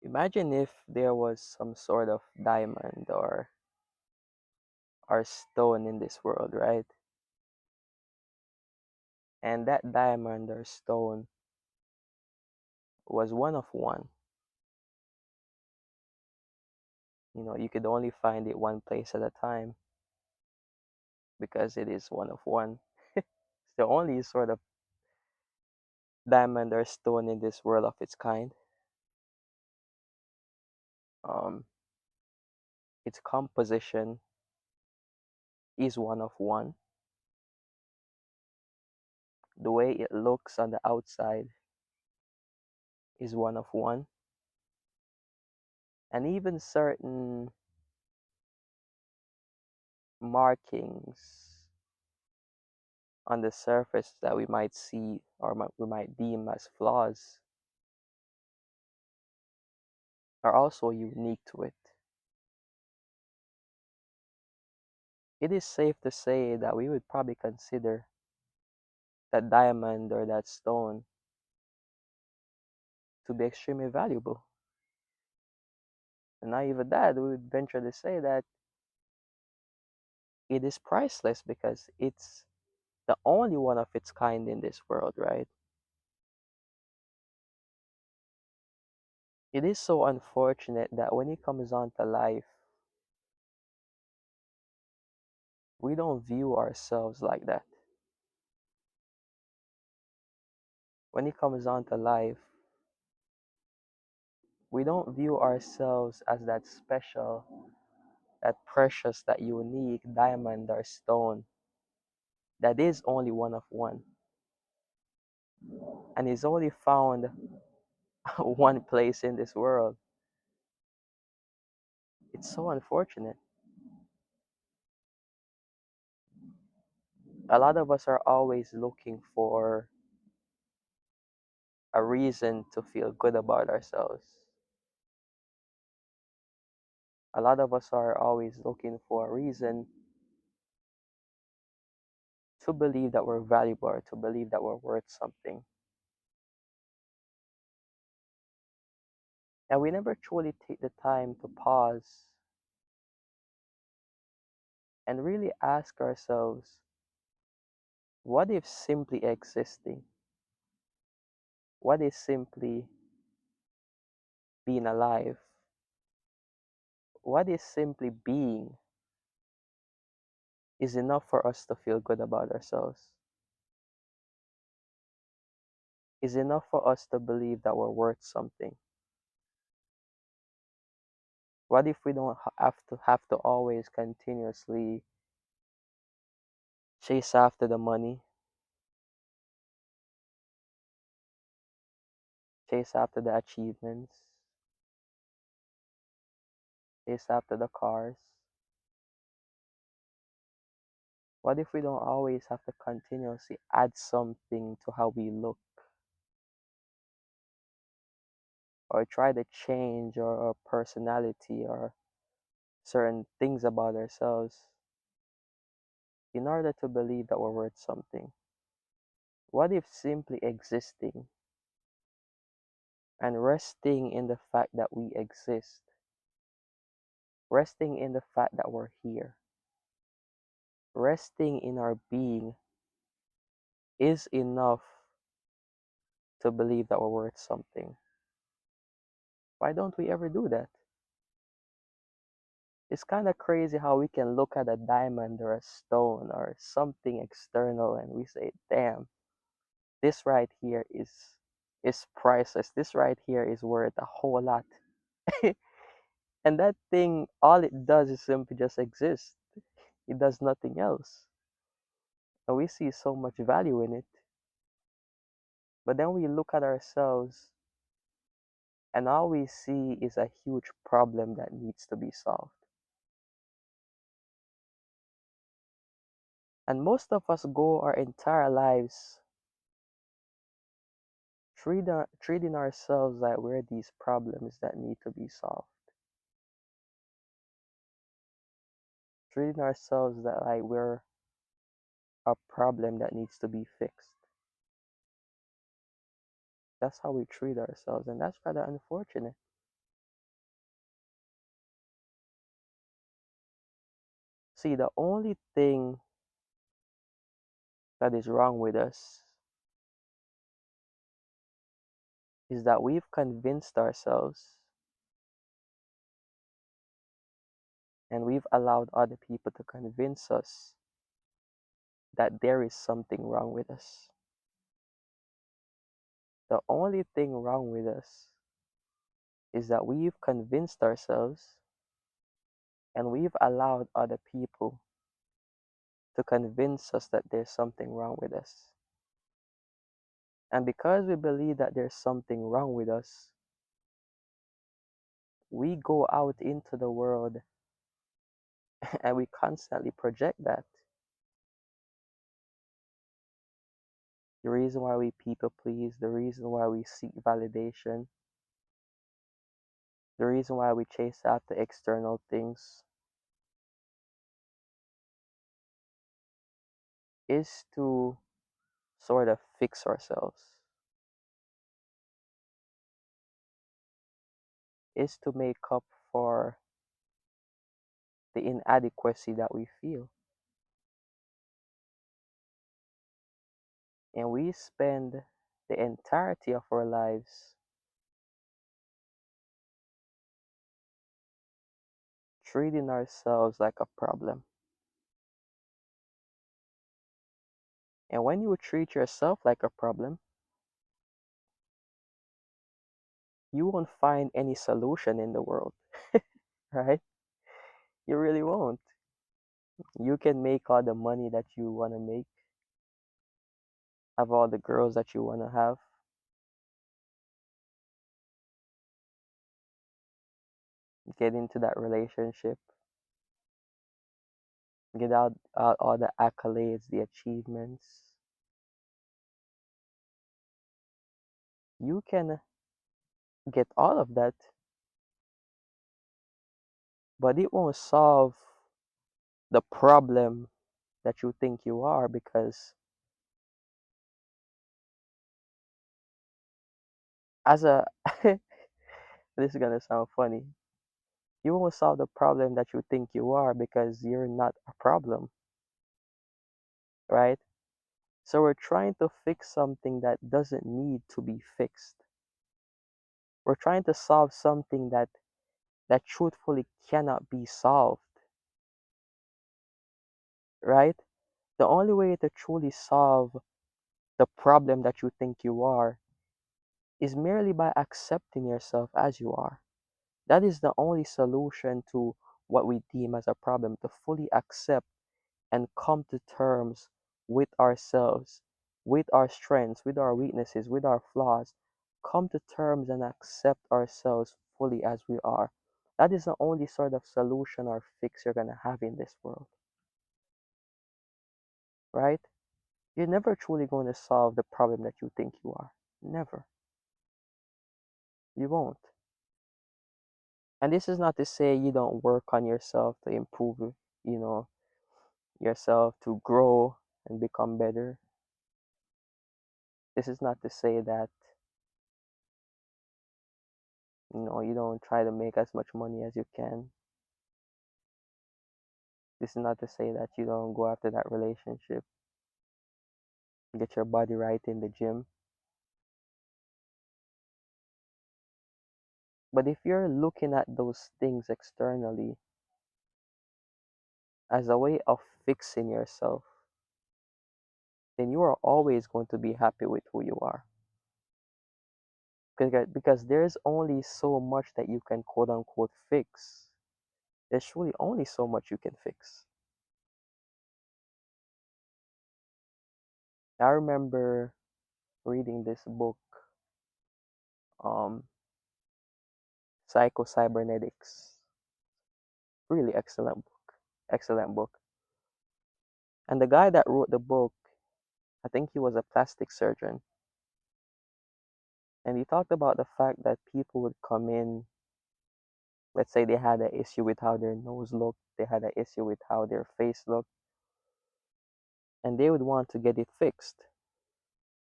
Imagine if there was some sort of diamond or stone in this world, right? And that diamond or stone was one of one. You could only find it one place at a time because it is one of one. It's the only sort of diamond or stone in this world of its kind. Um, its composition is one of one. The way it looks on the outside is one of one. And even certain markings on the surface that we might see or we might deem as flaws are also unique to it. It is safe to say that we would probably consider that diamond or that stone to be extremely valuable. And not even that, we would venture to say that it is priceless because it's the only one of its kind in this world, right? It is so unfortunate that when it comes on to life, we don't view ourselves like that. When it comes on to life, we don't view ourselves as that special, that precious, that unique diamond or stone that is only one of one and is only found one place in this world. It's so unfortunate. A lot of us are always looking for a reason to feel good about ourselves. A lot of us are always looking for a reason to believe that we're valuable or to believe that we're worth something. And we never truly take the time to pause and really ask ourselves, what if simply existing? What is simply being alive? What is simply being is enough for us to feel good about ourselves? Is enough for us to believe that we're worth something? What if we don't have to always continuously chase after the money, chase after the achievements, chase after the cars? What if we don't always have to continuously add something to how we look or try to change our personality or certain things about ourselves in order to believe that we're worth something? What if simply existing and resting in the fact that we exist, resting in the fact that we're here, resting in our being is enough to believe that we're worth something? Why don't we ever do that? It's kind of crazy how we can look at a diamond or a stone or something external and we say, damn, this right here is priceless. This right here is worth a whole lot. And that thing, all it does is simply just exist. It does nothing else. And we see so much value in it. But then we look at ourselves and all we see is a huge problem that needs to be solved. And most of us go our entire lives treating ourselves like we're these problems that need to be solved. Treating ourselves that like we're a problem that needs to be fixed. That's how we treat ourselves, and that's rather unfortunate. See, the only thing that is wrong with us is that we've convinced ourselves and we've allowed other people to convince us that there is something wrong with us. The only thing wrong with us is that we've convinced ourselves and we've allowed other people to convince us that there's something wrong with us. And because we believe that there's something wrong with us, we go out into the world and we constantly project that. The reason why we people please, the reason why we seek validation, the reason why we chase after external things is to sort of fix ourselves, is to make up for the inadequacy that we feel. And we spend the entirety of our lives treating ourselves like a problem. And when you treat yourself like a problem, you won't find any solution in the world, right? You really won't. You can make all the money that you want to make, have all the girls that you want to have, get into that relationship, get out all the accolades, the achievements. You can get all of that, but it won't solve the problem that you think you are because as a this is gonna sound funny. You won't solve the problem that you think you are because you're not a problem, right? So we're trying to fix something that doesn't need to be fixed. We're trying to solve something that truthfully cannot be solved, right? The only way to truly solve the problem that you think you are is merely by accepting yourself as you are. That is the only solution to what we deem as a problem, to fully accept and come to terms with ourselves, with our strengths, with our weaknesses, with our flaws. Come to terms and accept ourselves fully as we are. That is the only sort of solution or fix you're going to have in this world, right? You're never truly going to solve the problem that you think you are. Never. You won't. And this is not to say you don't work on yourself to improve, you know, yourself to grow and become better. This is not to say that, you don't try to make as much money as you can. This is not to say that you don't go after that relationship, get your body right in the gym. But if you're looking at those things externally as a way of fixing yourself, then you are always going to be happy with who you are. Because there's only so much that you can quote unquote fix. There's truly only so much you can fix. I remember reading this book, um, Psycho Cybernetics. Really excellent book. Excellent book. And the guy that wrote the book, I think he was a plastic surgeon. And he talked about the fact that people would come in, let's say they had an issue with how their nose looked, they had an issue with how their face looked, and they would want to get it fixed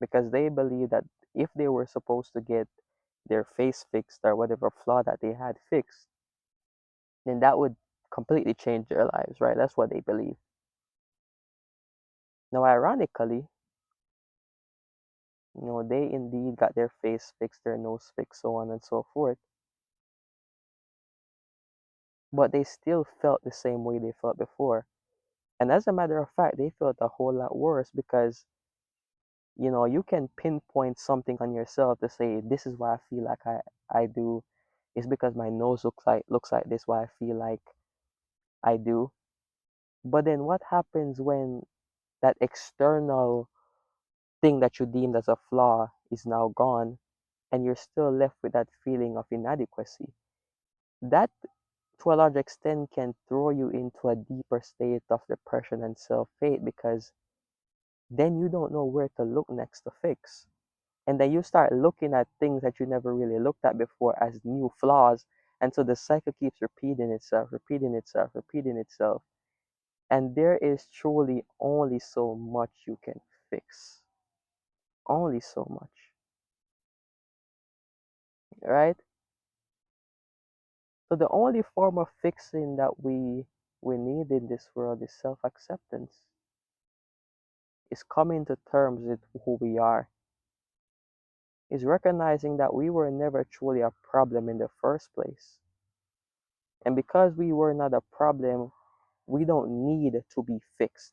because they believe that if they were supposed to get their face fixed or whatever flaw that they had fixed, then that would completely change their lives, right? That's what they believe. Now, ironically, they indeed got their face fixed, their nose fixed, so on and so forth, but they still felt the same way they felt before. And as a matter of fact, they felt a whole lot worse because, you can pinpoint something on yourself to say, this is why I feel like I do. It's because my nose looks like this, why I feel like I do. But then what happens when that external thing that you deemed as a flaw is now gone and you're still left with that feeling of inadequacy? That, to a large extent, can throw you into a deeper state of depression and self-hate because then you don't know where to look next to fix. And then you start looking at things that you never really looked at before as new flaws. And so the cycle keeps repeating itself, repeating itself, repeating itself. And there is truly only so much you can fix. Only so much. Right? So the only form of fixing that we need in this world is self-acceptance. Is coming to terms with who we are. Is recognizing that we were never truly a problem in the first place. And because we were not a problem, we don't need to be fixed.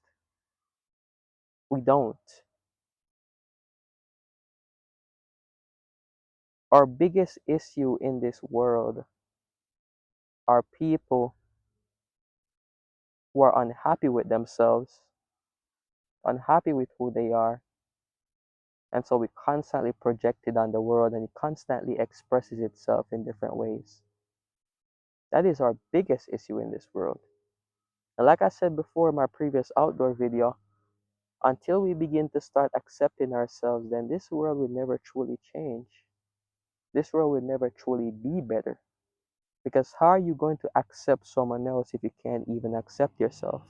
We don't. Our biggest issue in this world are people who are unhappy with themselves, unhappy with who they are, and so we constantly project it on the world and it constantly expresses itself in different ways. That is our biggest issue in this world. And like I said before in my previous outdoor video, until we begin to start accepting ourselves, then this world will never truly change. This world will never truly be better. Because how are you going to accept someone else if you can't even accept yourself?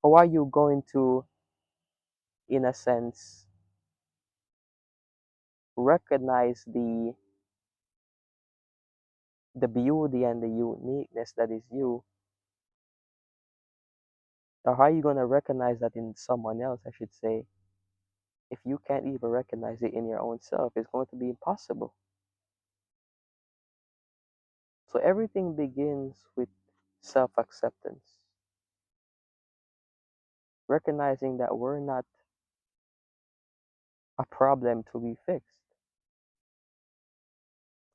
How are you going to, in a sense, recognize the beauty and the uniqueness that is you? Or how are you going to recognize that in someone else, I should say, if you can't even recognize it in your own self? It's going to be impossible. So everything begins with self-acceptance. Recognizing that we're not a problem to be fixed.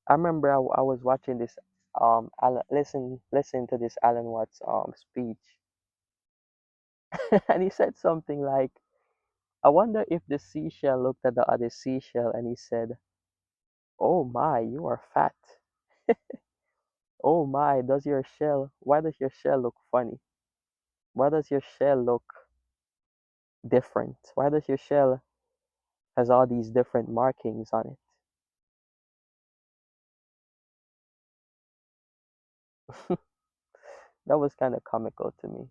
I remember I was watching this listen to this Alan Watts speech, and he said something like, I wonder if the seashell looked at the other seashell and he said, "Oh my, you are fat. Oh my, why does your shell look funny? Why does your shell look different? Why does your shell has all these different markings on it?" That was kind of comical to me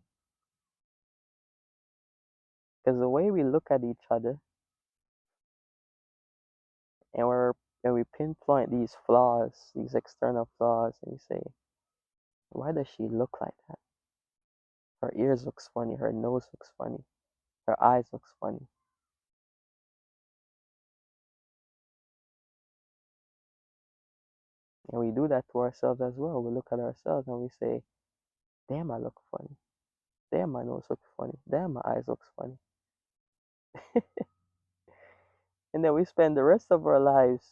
because the way we look at each other and we pinpoint these flaws, these external flaws, and we say, why does she look like that? Her ears looks funny, her nose looks funny, her eyes looks funny. And we do that to ourselves as well. We look at ourselves and we say, damn, I look funny. Damn, my nose looks funny. Damn, my eyes looks funny. And then we spend the rest of our lives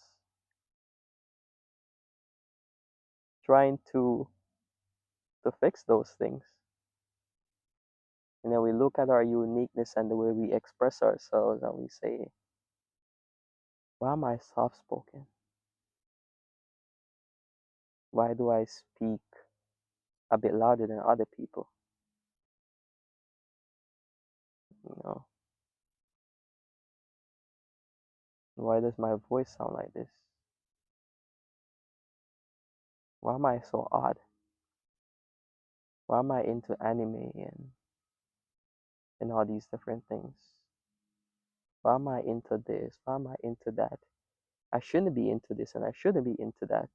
trying to fix those things. And then we look at our uniqueness and the way we express ourselves and we say, why am I soft spoken? Why do I speak a bit louder than other people? You know, why does my voice sound like this? Why am I so odd? Why am I into anime and all these different things? Why am I into this? Why am I into that? I shouldn't be into this and I shouldn't be into that.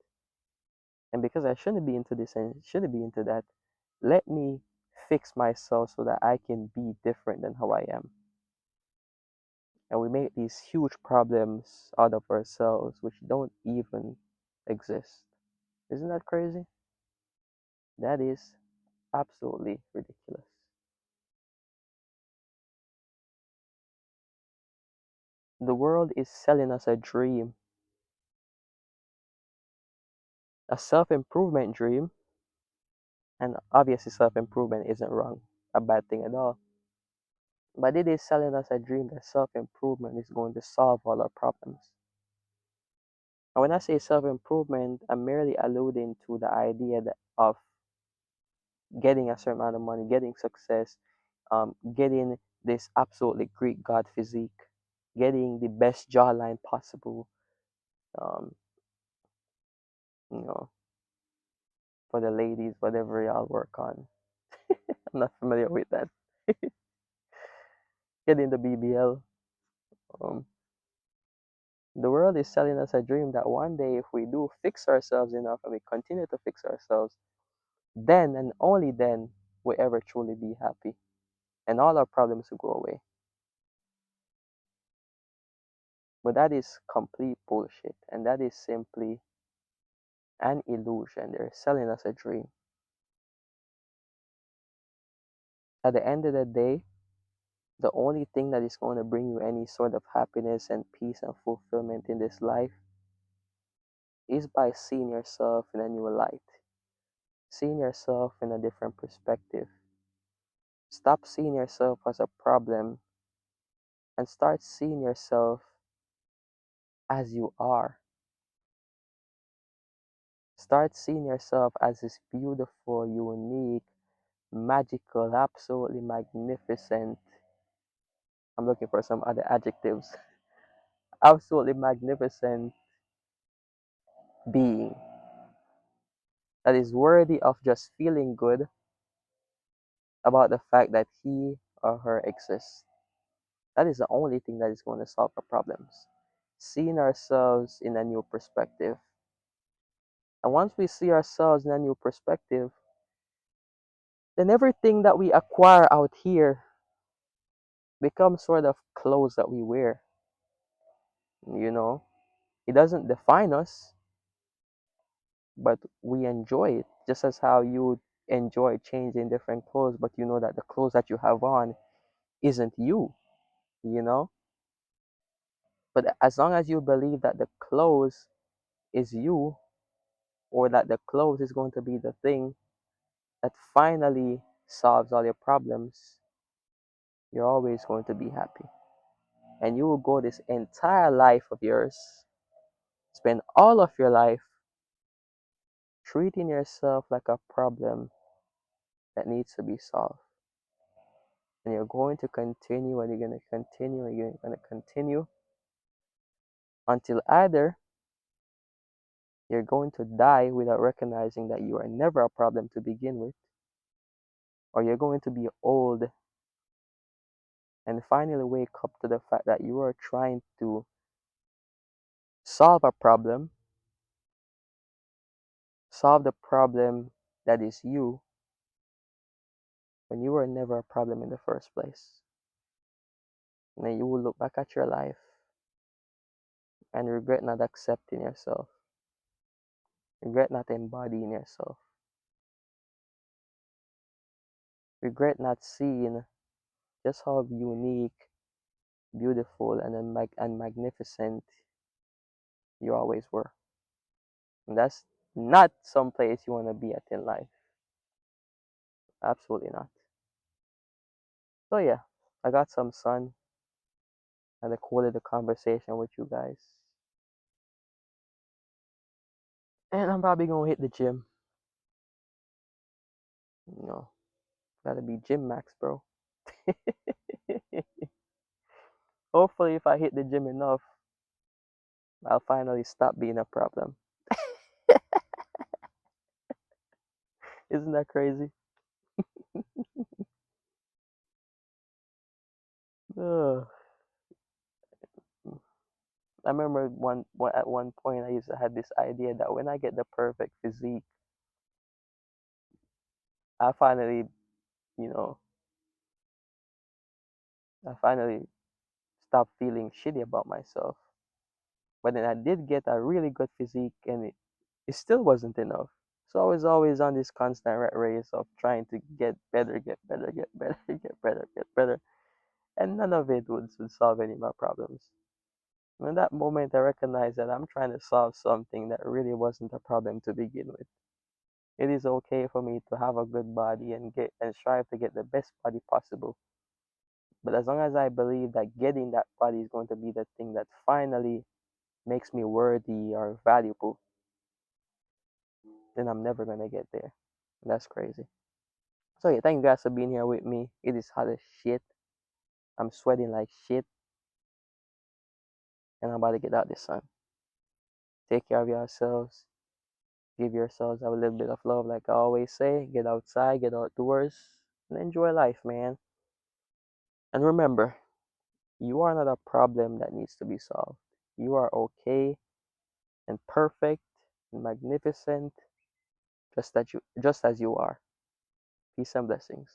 And because I shouldn't be into this and shouldn't be into that, Let me fix myself so that I can be different than how I am. And we make these huge problems out of ourselves which don't even exist. Isn't that crazy? That is absolutely ridiculous. The world is selling us a dream, a self improvement dream, and obviously self improvement isn't wrong, a bad thing at all. But it is selling us a dream that self improvement is going to solve all our problems. And when I say self improvement, I'm merely alluding to the idea of getting a certain amount of money, getting success, getting this absolutely Greek god physique, getting the best jawline possible, um, you know, for the ladies, whatever y'all work on. I'm not familiar with that. Getting the BBL. Um, the world is selling us a dream that one day, if we do fix ourselves enough and we continue to fix ourselves, then and only then will ever truly be happy, and all our problems will go away. But that is complete bullshit, and that is simply an illusion. They're selling us a dream. At the end of the day, the only thing that is going to bring you any sort of happiness and peace and fulfillment in this life is by seeing yourself in a new light, seeing yourself in a different perspective. Stop seeing yourself as a problem and start seeing yourself as you are. Start seeing yourself as this beautiful, unique, magical, absolutely magnificent. I'm looking for some other adjectives. Absolutely magnificent being that is worthy of just feeling good about the fact that he or her exists. That is the only thing that is going to solve our problems. Seeing ourselves in a new perspective. And once we see ourselves in a new perspective, then everything that we acquire out here becomes sort of clothes that we wear. You know, it doesn't define us, but we enjoy it. Just as how you enjoy changing different clothes, but you know that the clothes that you have on isn't you, you know? But as long as you believe that the clothes is you, or that the clothes is going to be the thing that finally solves all your problems, you're always going to be happy. And you will go this entire life of yours, spend all of your life treating yourself like a problem that needs to be solved. And you're going to continue and you're going to continue and you're going to continue until either you're going to die without recognizing that you are never a problem to begin with, or you're going to be old and finally wake up to the fact that you are trying to solve a problem, solve the problem that is you, when you were never a problem in the first place. And then you will look back at your life and regret not accepting yourself, regret not embodying yourself, regret not seeing just how unique, beautiful, and magnificent you always were. And that's not some place you want to be at in life. Absolutely not. So yeah, I got some sun. I recorded the conversation with you guys. And I'm probably gonna hit the gym. You know, gotta be gym max, bro. Hopefully, if I hit the gym enough, I'll finally stop being a problem. Isn't that crazy? Ugh. I remember at one point I used to have this idea that when I get the perfect physique, I finally, you know, I finally stopped feeling shitty about myself. But then I did get a really good physique, and it still wasn't enough. So I was always on this constant rat race of trying to get better, get better, get better, get better, get better. And none of it would solve any of my problems. And in that moment, I recognized that I'm trying to solve something that really wasn't a problem to begin with. It is okay for me to have a good body and strive to get the best body possible. But as long as I believe that getting that body is going to be the thing that finally makes me worthy or valuable, then I'm never gonna get there. And that's crazy. So yeah, thank you guys for being here with me. It is hot as shit. I'm sweating like shit, and I'm about to get out the sun. Take care of yourselves. Give yourselves a little bit of love, like I always say. Get outside, get outdoors, and enjoy life, man. And remember, you are not a problem that needs to be solved. You are okay and perfect and magnificent, just as you are. Peace and blessings.